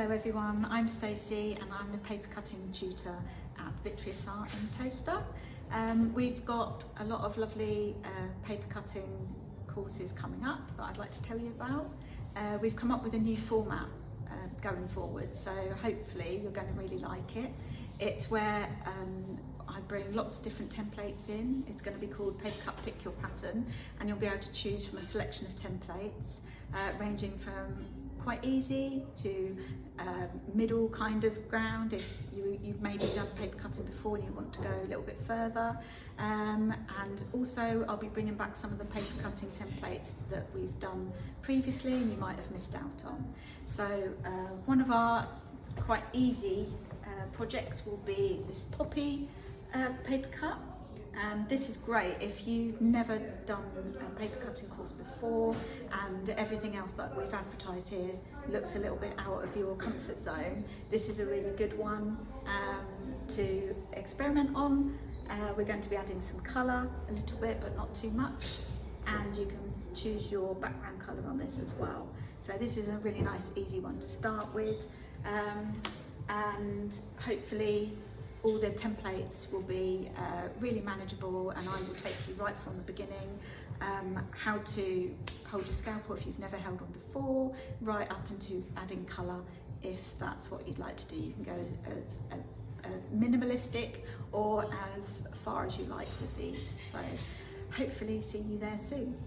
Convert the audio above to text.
Hello everyone, I'm Stacey and I'm the paper cutting tutor at Vitreus Art in Toaster. We've got a lot of lovely paper cutting courses coming up that I'd like to tell you about. We've come up with a new format going forward, so hopefully you're going to really like it. It's where I bring lots of different templates in. It's going to be called Papercut Pick Your Pattern, and you'll be able to choose from a selection of templates ranging from quite easy to middle kind of ground if you've maybe done paper cutting before and you want to go a little bit further, and also I'll be bringing back some of the paper cutting templates that we've done previously and you might have missed out on. So one of our quite easy projects will be this poppy paper cut. This is great if you've never done a paper cutting course before and everything else that we've advertised here looks a little bit out of your comfort zone. This is a really good one to experiment on. We're going to be adding some colour a little bit, but not too much, and you can choose your background colour on this as well. So this is a really nice easy one to start with, and hopefully all the templates will be really manageable, and I will take you right from the beginning, how to hold your scalpel if you've never held one before, right up into adding colour if that's what you'd like to do. You can go as minimalistic or as far as you like with these. So hopefully see you there soon.